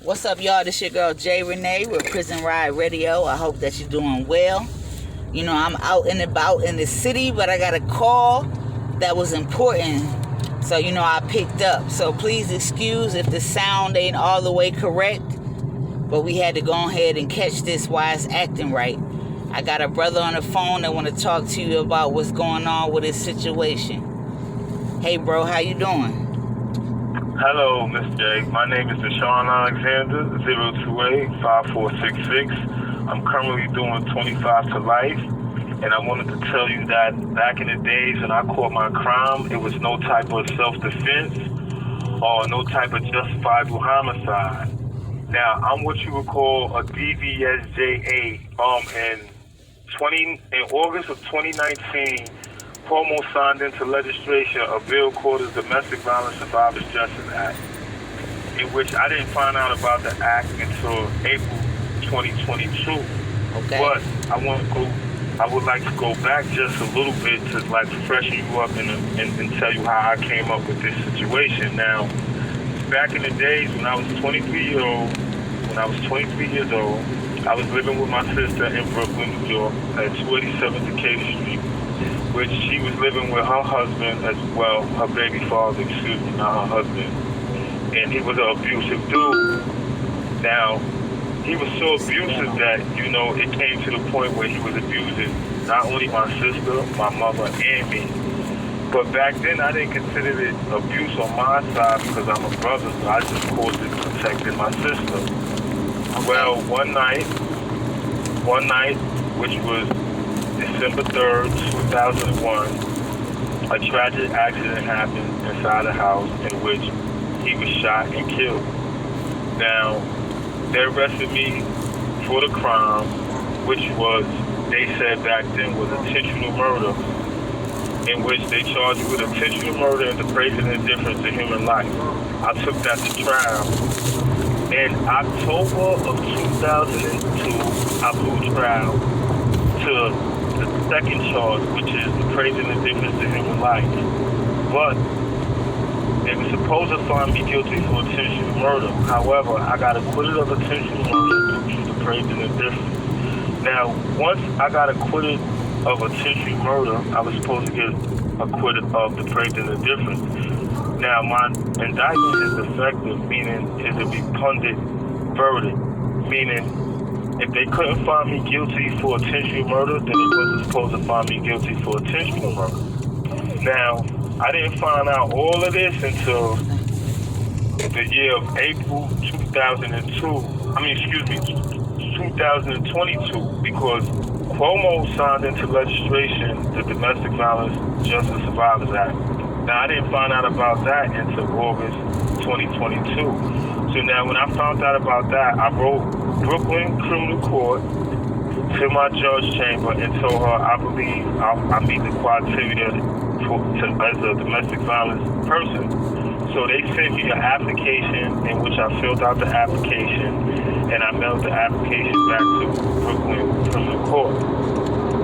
What's up, y'all? This your girl J Renee with Prison Ride Radio. I hope that you're doing well. You know, I'm out and about in the city, but I got a call that was important. So, you know, I picked up. So please excuse if the sound ain't all the way correct, but we had to go ahead and catch this while it's acting right. I got a brother on the phone that want to talk to you about what's going on with his situation. Hey, bro, how you doing? Hello, Miss J. My name is Dashawn Alexander, 028-5466. I'm currently doing 25 to life, and I wanted to tell you that back in the days when I caught my crime, it was no type of self-defense or no type of justifiable homicide. Now, I'm what you would call a DVSJA. In August of 2019, Cuomo signed into legislation a bill called the Domestic Violence Survivors Justice Act, in which I didn't find out about the act until April 2022. Okay. But I would like to go back just a little bit to like freshen you up and tell you how I came up with this situation. Now, back in the days when I was 23 years old, I was living with my sister in Brooklyn, New York, at 287 Decatur Street, which she was living with her husband as well, her baby father, not her husband. And he was an abusive dude. Now, he was so abusive that, you know, it came to the point where he was abusing not only my sister, my mother, and me. But back then, I didn't consider it abuse on my side because I'm a brother, so I just called it protecting my sister. Well, one night, which was December 3rd, 2001, a tragic accident happened inside the house in which he was shot and killed. Now, they arrested me for the crime, which was, they said back then, was intentional murder, in which they charged me with intentional murder and depraving indifference to human life. I took that to trial. In October of 2002, I blew trial to the second charge, which is depraving indifference to human life. But they were supposed to find me guilty for intentional murder. However, I got acquitted of intentional murder due to depraving indifference. Now, once I got acquitted of intentional murder, I was supposed to get acquitted of depraving indifference. Now, my indictment is defective, meaning it's a repugnant verdict, meaning if they couldn't find me guilty for intentional murder, then they wasn't supposed to find me guilty for intentional murder. Now, I didn't find out all of this until the year of April 2022, because Cuomo signed into legislation the Domestic Violence Justice Survivors Act. Now, I didn't find out about that until August 2022. So now when I found out about that, I wrote Brooklyn Criminal Court to my judge chamber and told her I believe I meet the criteria as a domestic violence person. So they sent me an application in which I filled out the application and I mailed the application back to Brooklyn Criminal Court.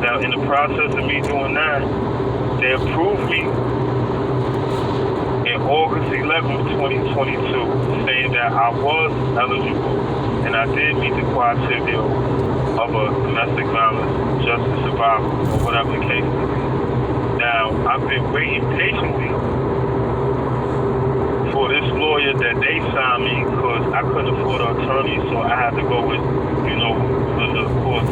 Now in the process of me doing that, they approved me in August 11th, 2022, saying that I was eligible and I did meet the criteria of a domestic violence justice survivor, or whatever the case may be. Now, I've been waiting patiently for this lawyer that they signed me because I couldn't afford an attorney, so I had to go with, you know, the court.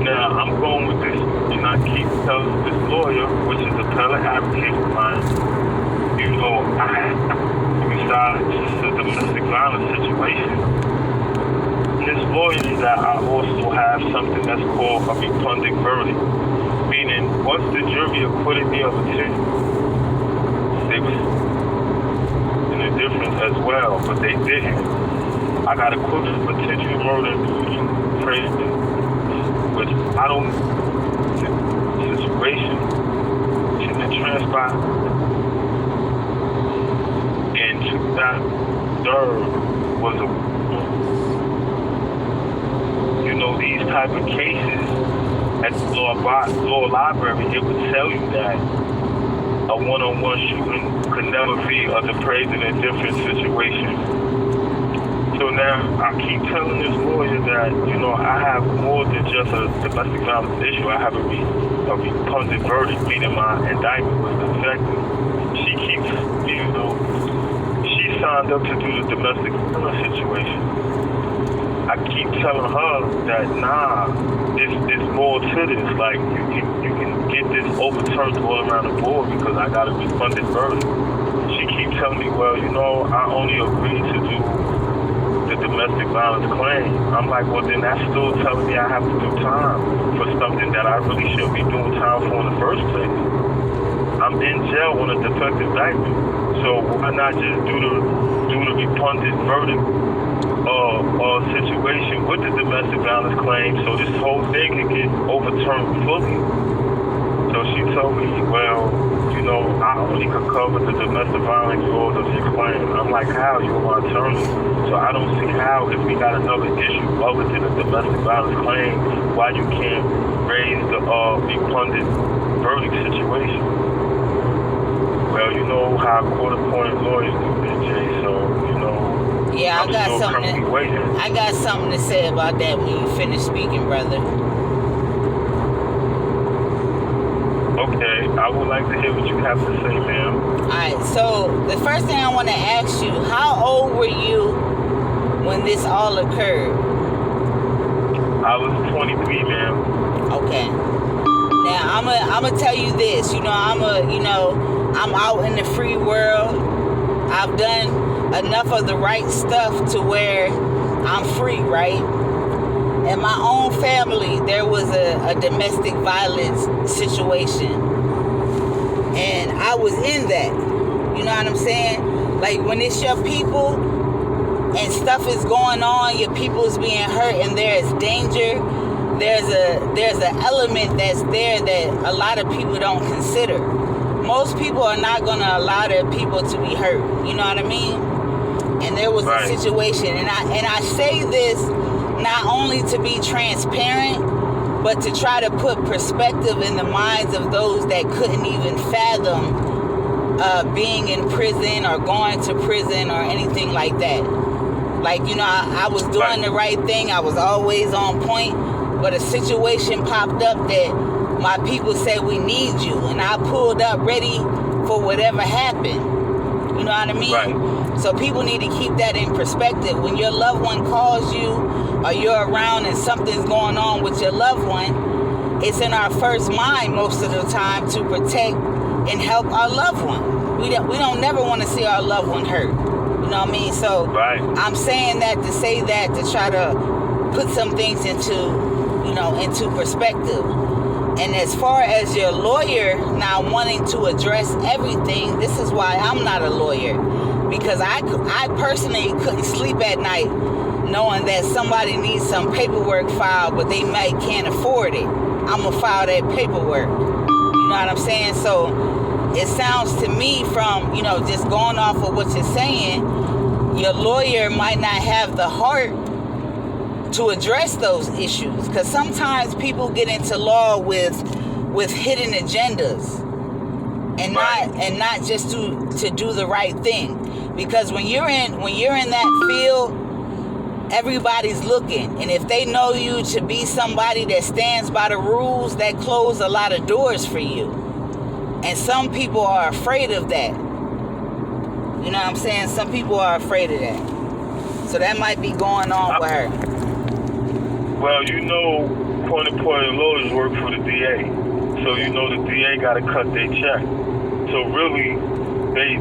Now, I'm going with this, and I keep telling this lawyer, which is a appellate advocate of mine, you know, besides just a domestic violence situation, this lawyer is that I also have something that's called a repugnant verdict, meaning once the jury acquitted me of intention, they was in a difference as well, but they didn't. I got acquitted of intentional murder and crazy, which I don't, the situation shouldn't have transpired. In 2003 was these type of cases at the law library, it would tell you that a one-on-one shooting could never be a depraved and indifferent situation. keep telling this lawyer that, I have more than just a domestic violence issue. I have a repugnant verdict, meaning my indictment was defective. She keeps, she signed up to do the domestic violence situation. I keep telling her that, nah, it's more to this. Like, you can get this overturned all around the board because I got a repugnant verdict. She keeps telling me, well, I only agreed to do the domestic violence claim. I'm like, well, then that's still telling me I have to do time for something that I really shouldn't be doing time for in the first place. I'm in jail on a defective indictment. So why not just do the repugnant verdict situation with the domestic violence claim so this whole thing can get overturned fully? So she told me, well, I only could cover the domestic violence laws of your claim. I'm like, how? You're my attorney. So I don't see how, if we got another issue other than the domestic violence claim, why you can't raise the repugnant verdict situation. Well, you know how court-appointed lawyers do that, Jay, so, Yeah, I got something to say about that when you finish speaking, brother. Okay, I would like to hear what you have to say, ma'am. Alright, so the first thing I want to ask you, how old were you when this all occurred? I was 23, ma'am. Okay. Now, I'm gonna tell you this, I'm out in the free world. I've done enough of the right stuff to where I'm free, right? In my own family, there was a domestic violence situation. And I was in that. You know what I'm saying? Like, when it's your people and stuff is going on, your people is being hurt and there is danger, there's an element that's there that a lot of people don't consider. Most people are not going to allow their people to be hurt. You know what I mean? And there was a situation, and I say this not only to be transparent, but to try to put perspective in the minds of those that couldn't even fathom being in prison or going to prison or anything like that. Like, I was doing the right thing. I was always on point, but a situation popped up that my people said, we need you, and I pulled up ready for whatever happened. You know what I mean? Right. So people need to keep that in perspective. When your loved one calls you or you're around and something's going on with your loved one, it's in our first mind most of the time to protect and help our loved one. We don't never want to see our loved one hurt. You know what I mean? So I'm saying that to say that, to try to put some things into perspective. And as far as your lawyer now wanting to address everything, this is why I'm not a lawyer. Because I personally couldn't sleep at night knowing that somebody needs some paperwork filed, but they can't afford it. I'm going to file that paperwork. You know what I'm saying? So it sounds to me from, just going off of what you're saying, your lawyer might not have the heart to address those issues, because sometimes people get into law with hidden agendas and not just to do the right thing. Because when you're in that field, everybody's looking, and if they know you to be somebody that stands by the rules, that close a lot of doors for you. And some people are afraid of that. You know what I'm saying? Some people are afraid of that. So that might be going on with her. Well, point-of-point lawyers work for the DA. So, the DA got to cut their check. So, really, they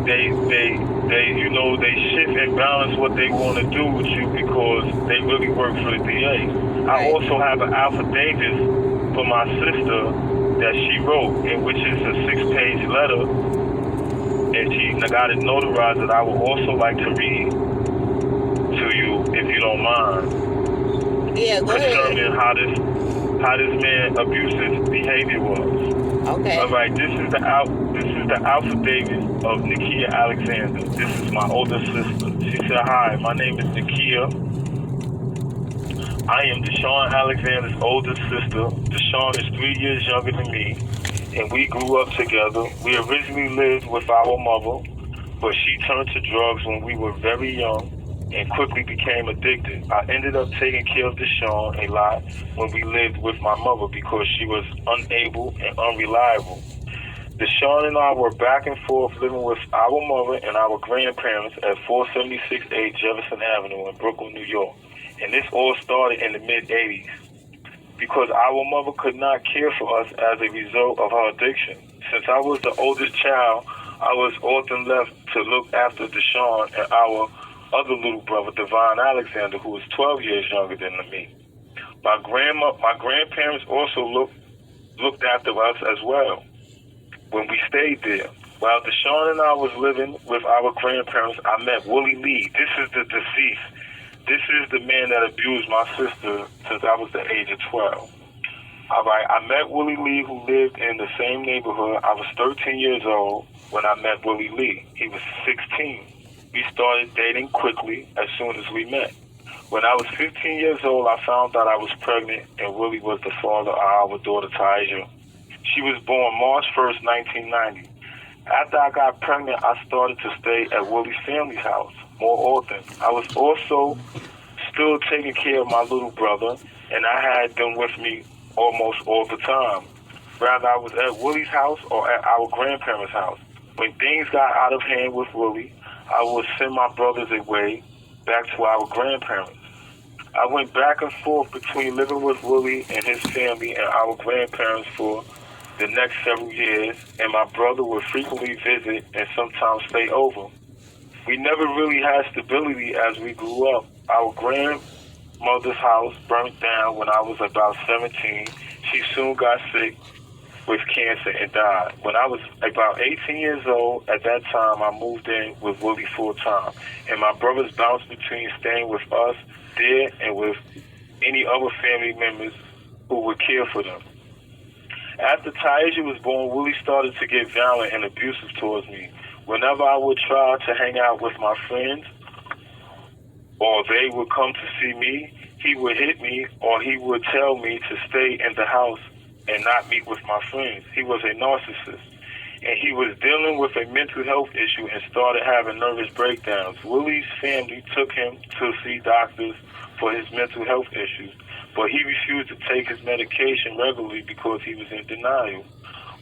shift and balance what they want to do with you because they really work for the DA. I also have an affidavit for my sister that she wrote, in which is a 6-page letter, and she got it notarized that I would also like to read to you, if you don't mind. Yeah, go ahead. Concerning how this man abusive behavior was. Okay. All right. This is the affidavit of Nakia Alexander. This is my older sister. She said, "Hi, my name is Nakia. I am Dashawn Alexander's older sister. Dashawn is 3 years younger than me, and we grew up together. We originally lived with our mother, but she turned to drugs when we were very young, and quickly became addicted. I ended up taking care of Dashawn a lot when we lived with my mother because she was unable and unreliable. Dashawn and I were back and forth living with our mother and our grandparents at 476A Jefferson Avenue in Brooklyn, New York. And this all started in the mid-'80s because our mother could not care for us as a result of her addiction. Since I was the oldest child, I was often left to look after Dashawn and our other little brother, Dashawn Alexander, who was 12 years younger than me. My grandparents also looked after us as well when we stayed there. While Dashawn and I was living with our grandparents, I met Willie Lee. This is the deceased. This is the man that abused my sister since I was the age of 12. All right, I met Willie Lee, who lived in the same neighborhood. I was 13 years old when I met Willie Lee. He was 16. We started dating quickly as soon as we met. When I was 15 years old, I found out I was pregnant, and Willie was the father of our daughter, Taija. She was born March 1st, 1990. After I got pregnant, I started to stay at Willie's family's house more often. I was also still taking care of my little brother, and I had them with me almost all the time. Rather, I was at Willie's house or at our grandparents' house. When things got out of hand with Willie, I would send my brothers away back to our grandparents. I went back and forth between living with Willie and his family and our grandparents for the next several years, and my brother would frequently visit and sometimes stay over. We never really had stability as we grew up. Our grandmother's house burnt down when I was about 17. She soon got sick with cancer and died. When I was about 18 years old, at that time, I moved in with Willie full-time, and my brothers bounced between staying with us there and with any other family members who would care for them. After Taija was born, Willie started to get violent and abusive towards me. Whenever I would try to hang out with my friends, or they would come to see me, he would hit me, or he would tell me to stay in the house and not meet with my friends. He was a narcissist, and he was dealing with a mental health issue and started having nervous breakdowns. Willie's family took him to see doctors for his mental health issues, but he refused to take his medication regularly because he was in denial.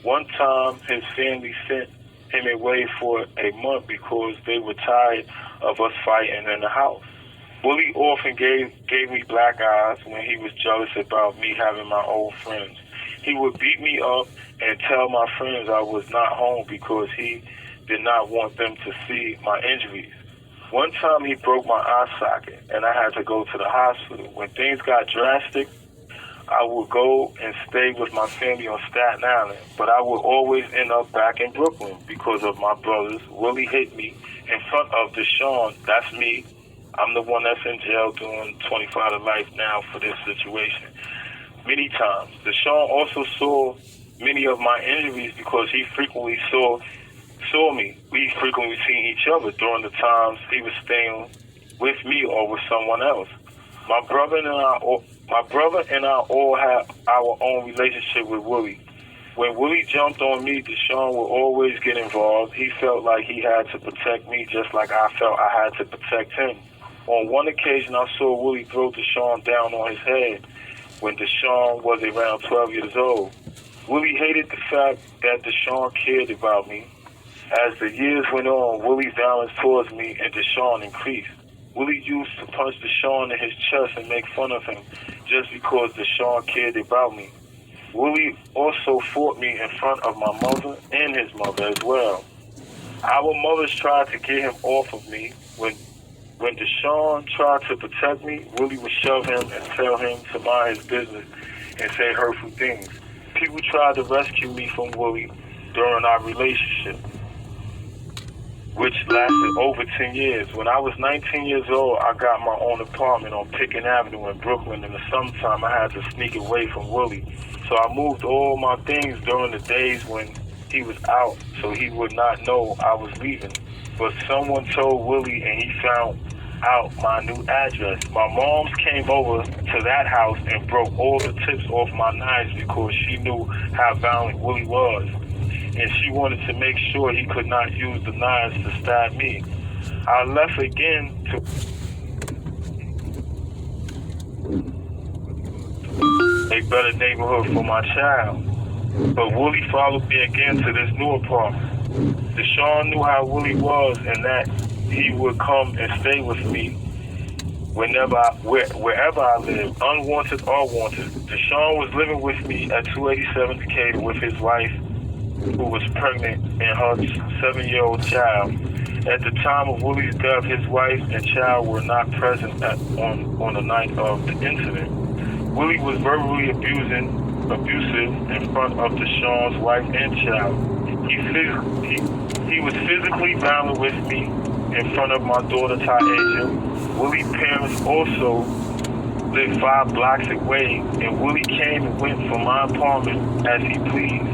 One time, his family sent him away for a month because they were tired of us fighting in the house. Willie often gave me black eyes when he was jealous about me having my old friends. He would beat me up and tell my friends I was not home because he did not want them to see my injuries. One time he broke my eye socket and I had to go to the hospital. When things got drastic, I would go and stay with my family on Staten Island, but I would always end up back in Brooklyn because of my brothers. Willie hit me in front of Dashawn. That's me. I'm the one that's in jail doing 25 to life now for this situation. Many times. Dashawn also saw many of my injuries because he frequently saw me. We frequently seen each other during the times he was staying with me or with someone else. My brother and I all had our own relationship with Willie. When Willie jumped on me, Dashawn would always get involved. He felt like he had to protect me just like I felt I had to protect him. On one occasion, I saw Willie throw Dashawn down on his head when Dashawn was around 12 years old. Willie hated the fact that Dashawn cared about me. As the years went on, Willie's violence towards me and Dashawn increased. Willie used to punch Dashawn in his chest and make fun of him just because Dashawn cared about me. Willie also fought me in front of my mother and his mother as well. Our mothers tried to get him off of me. When Dashawn tried to protect me, Willie would shove him and tell him to mind his business and say hurtful things. People tried to rescue me from Willie during our relationship, which lasted over 10 years. When I was 19 years old, I got my own apartment on Pickens Avenue in Brooklyn. In the summertime, I had to sneak away from Willie. So I moved all my things during the days when he was out so he would not know I was leaving. But someone told Willie and he found out my new address. My moms came over to that house and broke all the tips off my knives because she knew how violent Willie was. And she wanted to make sure he could not use the knives to stab me. I left again to a better neighborhood for my child. But Willie followed me again to this new apartment. Dashawn knew how Willie was and that he would come and stay with me wherever I lived, unwanted or wanted. Dashawn was living with me at 287 Decatur with his wife, who was pregnant, and her 7-year-old child. At the time of Willie's death, his wife and child were not present on the night of the incident. Willie was verbally abusive in front of Dashawn's wife and child. He was physically violent with me in front of my daughter, Taisha. Willie's parents also lived 5 blocks away, and Willie came and went from my apartment as he pleased.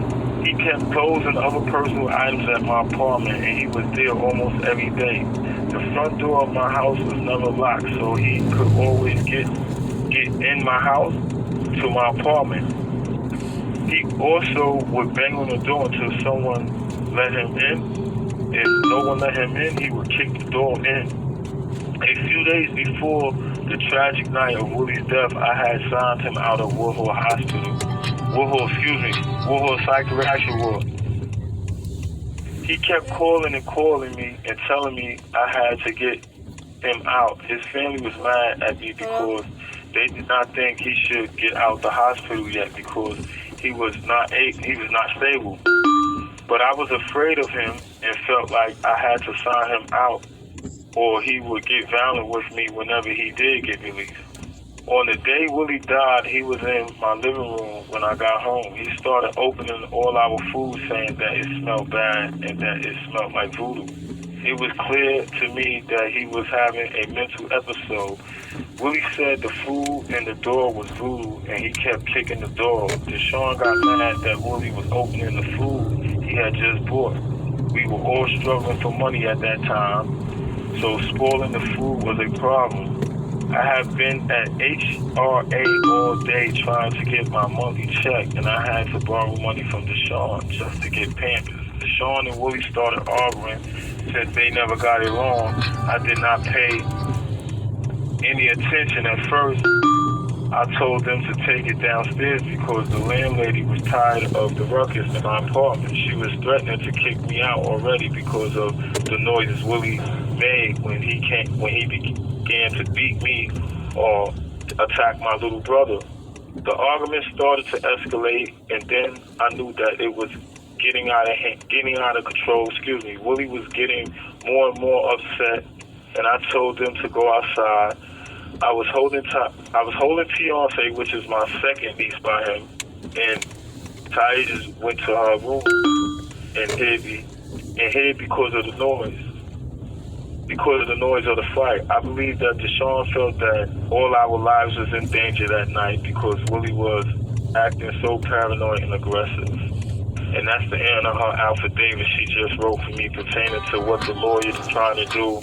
He kept clothes and other personal items at my apartment, and he was there almost every day. The front door of my house was never locked, so he could always get in my house to my apartment. He also would bang on the door until someone let him in. If no one let him in, he would kick the door in. A few days before the tragic night of Willie's death, I had signed him out of Woodhull Hospital. Woodhull Psychiatric Ward. He kept calling me and telling me I had to get him out. His family was mad at me because they did not think he should get out the hospital yet because he was not stable. But I was afraid of him and felt like I had to sign him out or he would get violent with me whenever he did get released. On the day Willie died, he was in my living room when I got home. He started opening all our food, saying that it smelled bad and that it smelled like voodoo. It was clear to me that he was having a mental episode. Willie said the food in the door was voodoo, and he kept kicking the door. Dashawn got mad that Willie was opening the food he had just bought. We were all struggling for money at that time, so spoiling the food was a problem. I have been at HRA all day trying to get my monthly check, and I had to borrow money from Dashawn just to get Pampers. Dashawn and Willie started arguing. Since they never got it wrong, I did not pay any attention at first. I told them to take it downstairs because the landlady was tired of the ruckus in my apartment. She was threatening to kick me out already because of the noises Willie made when he began to beat me or attack my little brother. The argument started to escalate, and then I knew that it was getting out of control. Willie was getting more and more upset, and I told them to go outside. I was holding Fiance, which is my second niece, by him, and Ty just went to her room and hid because of the noise. Because of the noise of the fight. I believe that Dashawn felt that all our lives was in danger that night because Willie was acting so paranoid and aggressive. And that's the end of her affidavit she just wrote for me pertaining to what the lawyer is trying to do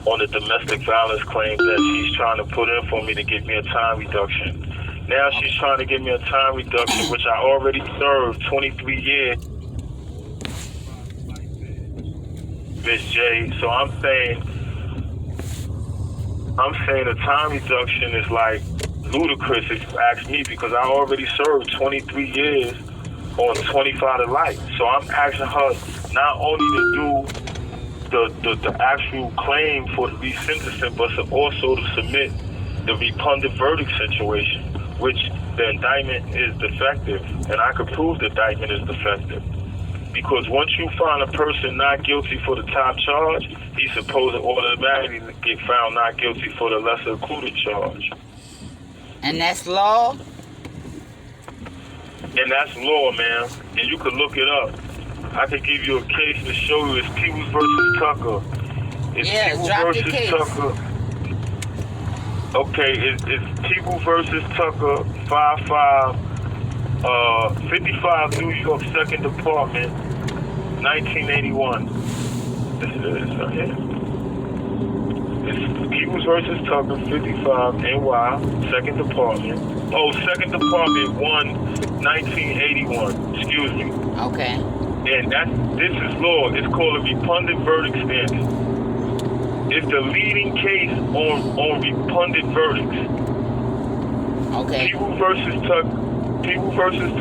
on the domestic violence claim that she's trying to put in for me to get me a time reduction. Now she's trying to give me a time reduction, which I already served 23 years. Miss J. So I'm saying a time reduction is like ludicrous if you ask me, because I already served 23 years on 25 to life. So I'm asking her not only to do the actual claim for the resentencing, but also to submit the repugnant verdict situation, which the indictment is defective, and I could prove the indictment is defective. Because once you find a person not guilty for the top charge, he's supposed to automatically get found not guilty for the lesser included charge. And that's law? And that's law, man. And you could look it up. I could give you a case to show you. It's Peoples versus Tucker. It's Peoples versus Tucker. Okay, it's Peoples versus Tucker, 55 New York 2nd Department, 1981. This is right here. It's Peoples versus Tucker, 55 NY, 2nd Department. Oh, 2nd Department 1981. Excuse me. Okay. And this is law. It's called a repugnant verdict standard. It's the leading case on repugnant verdicts. Okay. People versus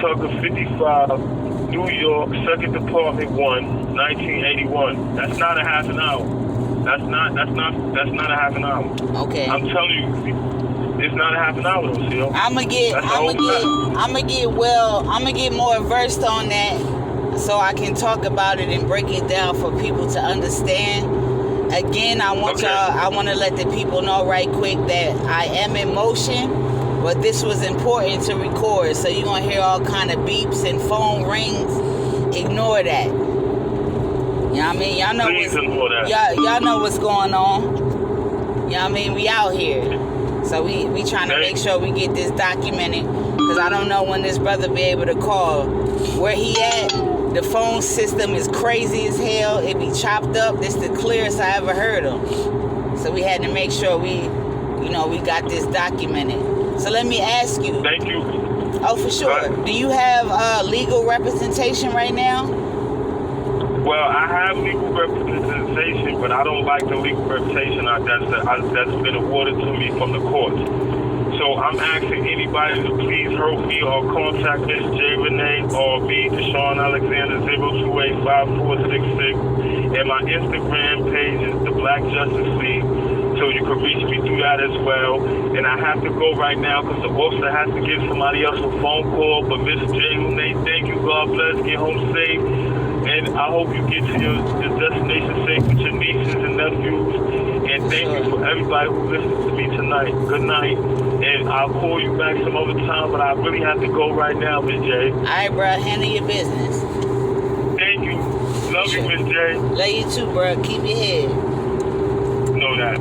Tucker 55, New York, 2nd Department 1, 1981. That's not a half an hour. That's not a half an hour. Okay. I'm telling you, it's not a half an hour though, Seal. I'ma get more versed on that so I can talk about it and break it down for people to understand. Again, I want to let the people know right quick that I am in motion, but this was important to record. So you're going to hear all kind of beeps and phone rings. Ignore that. You know what I mean? Y'all know y'all know what's going on. You know what I mean? We out here. So we trying to make sure we get this documented, because I don't know when this brother be able to call. Where he at, the phone system is crazy as hell. It be chopped up. This the clearest I ever heard him. So we had to make sure we got this documented. So let me ask you. Thank you. Oh, for sure. Do you have legal representation right now? Well, I have legal representation, but I don't like the legal representation that's been awarded to me from the courts. So I'm asking anybody to please help me or contact Miss J. Renee or me, Dashawn Alexander, 0285466. And my Instagram page is the Black Justice League, so you can reach me through that as well. And I have to go right now because the officer has to give somebody else a phone call. But Miss J. Renee, thank you. God bless. Get home safe. And I hope you get to your destination safe with your nieces and nephews. And thank you for everybody who listens to me tonight. Good night. And I'll call you back some other time, but I really have to go right now, Miss J. All right, bro. Handle your business. Thank you. Love you, Miss J. Love you too, bro. Keep your head. Know that.